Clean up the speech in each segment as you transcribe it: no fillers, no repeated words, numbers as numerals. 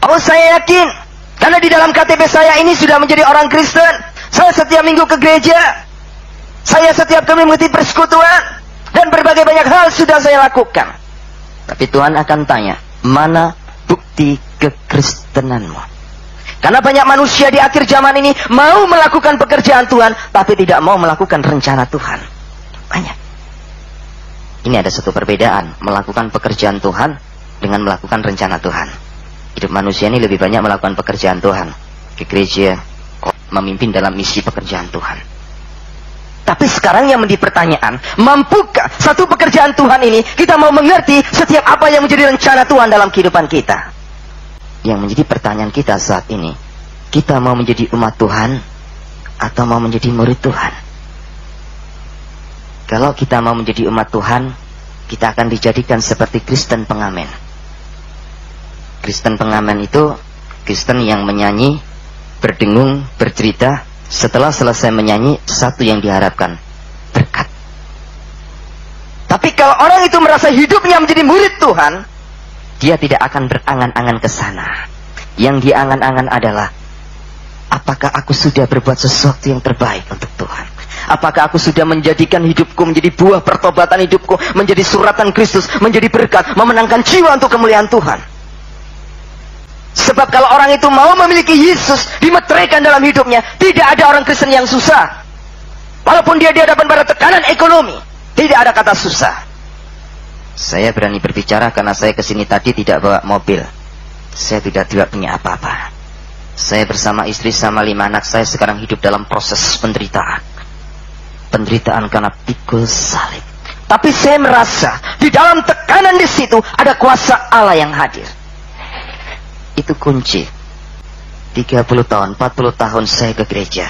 Oh, saya yakin, karena di dalam KTP saya ini sudah menjadi orang Kristen. Saya setiap minggu ke gereja, saya setiap kali mengikuti persekutuan, dan berbagai banyak hal sudah saya lakukan. Tapi Tuhan akan tanya, mana bukti kekristenanmu? Karena banyak manusia di akhir zaman ini mau melakukan pekerjaan Tuhan, tapi tidak mau melakukan rencana Tuhan. Banyak. Ini ada satu perbedaan, melakukan pekerjaan Tuhan dengan melakukan rencana Tuhan. Hidup manusia ini lebih banyak melakukan pekerjaan Tuhan, ke gereja, memimpin dalam misi pekerjaan Tuhan. Tapi sekarang yang menjadi pertanyaan, mampukah satu pekerjaan Tuhan ini kita mau mengerti setiap apa yang menjadi rencana Tuhan dalam kehidupan kita? Yang menjadi pertanyaan kita saat ini, kita mau menjadi umat Tuhan atau mau menjadi murid Tuhan? Kalau kita mau menjadi umat Tuhan, kita akan dijadikan seperti Kristen pengamen. Kristen pengamen itu Kristen yang menyanyi, berdengung, bercerita. Setelah selesai menyanyi, satu yang diharapkan, berkat. Tapi kalau orang itu merasa hidupnya menjadi murid Tuhan, dia tidak akan berangan-angan ke sana. Yang diangan-angan adalah, apakah aku sudah berbuat sesuatu yang terbaik untuk Tuhan? Apakah aku sudah menjadikan hidupku menjadi buah pertobatan hidupku, menjadi suratan Kristus, menjadi berkat, memenangkan jiwa untuk kemuliaan Tuhan? Sebab kalau orang itu mau memiliki Yesus, dimeteraikan dalam hidupnya, tidak ada orang Kristen yang susah. Walaupun dia dihadapan pada tekanan ekonomi, tidak ada kata susah. Saya berani berbicara karena saya kesini tadi tidak bawa mobil. Saya tidak punya apa-apa. Saya bersama istri sama 5 anak saya sekarang hidup dalam proses penderitaan. Penderitaan karena pikul salib. Tapi saya merasa di dalam tekanan di situ ada kuasa Allah yang hadir. Itu kunci. 30 tahun, 40 tahun saya ke gereja.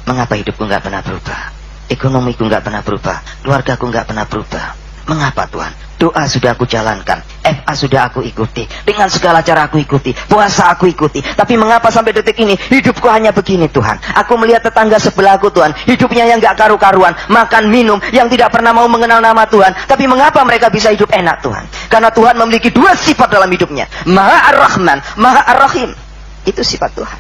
Mengapa hidupku nggak pernah berubah? Ekonomiku nggak pernah berubah. Keluargaku nggak pernah berubah. Mengapa Tuhan? Doa sudah aku jalankan, FA sudah aku ikuti, dengan segala cara aku ikuti, puasa aku ikuti. Tapi mengapa sampai detik ini hidupku hanya begini Tuhan? Aku melihat tetangga sebelahku Tuhan, hidupnya yang gak karu-karuan, makan minum, yang tidak pernah mau mengenal nama Tuhan. Tapi mengapa mereka bisa hidup enak Tuhan? Karena Tuhan memiliki 2 sifat dalam hidupnya, Maha Ar-Rahman, Maha Ar-Rahim. Itu sifat Tuhan.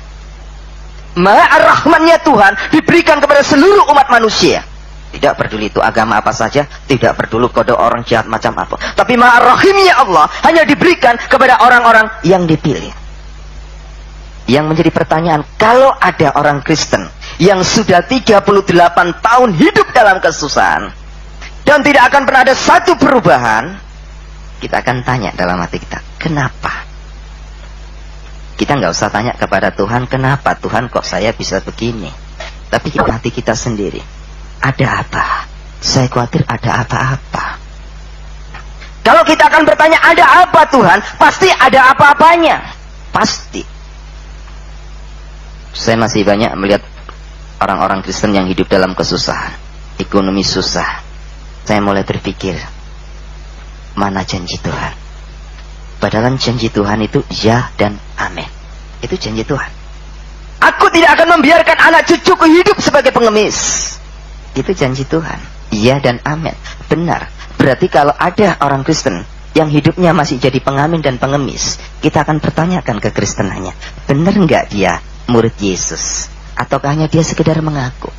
Maha Ar-Rahmannya Tuhan diberikan kepada seluruh umat manusia. Tidak peduli itu agama apa saja, tidak peduli kode orang jahat macam apa. Tapi Maha Rahimnya Allah hanya diberikan kepada orang-orang yang dipilih. Yang menjadi pertanyaan, kalau ada orang Kristen yang sudah 38 tahun hidup dalam kesusahan dan tidak akan pernah ada satu perubahan, kita akan tanya dalam hati kita, kenapa? Kita nggak usah tanya kepada Tuhan, kenapa Tuhan kok saya bisa begini? Tapi hati kita sendiri, ada apa? Saya khawatir ada apa-apa. Kalau kita akan bertanya ada apa Tuhan, pasti ada apa-apanya. Pasti. Saya masih banyak melihat orang-orang Kristen yang hidup dalam kesusahan, ekonomi susah. Saya mulai berpikir, mana janji Tuhan? Padahal janji Tuhan itu ya dan amin. Itu janji Tuhan. Aku tidak akan membiarkan anak cucuku hidup sebagai pengemis. Itu janji Tuhan. Iya dan amin. Benar. Berarti kalau ada orang Kristen yang hidupnya masih jadi pengamen dan pengemis, kita akan pertanyakan kekristenannya. Benar nggak dia murid Yesus? Ataukah hanya dia sekedar mengaku?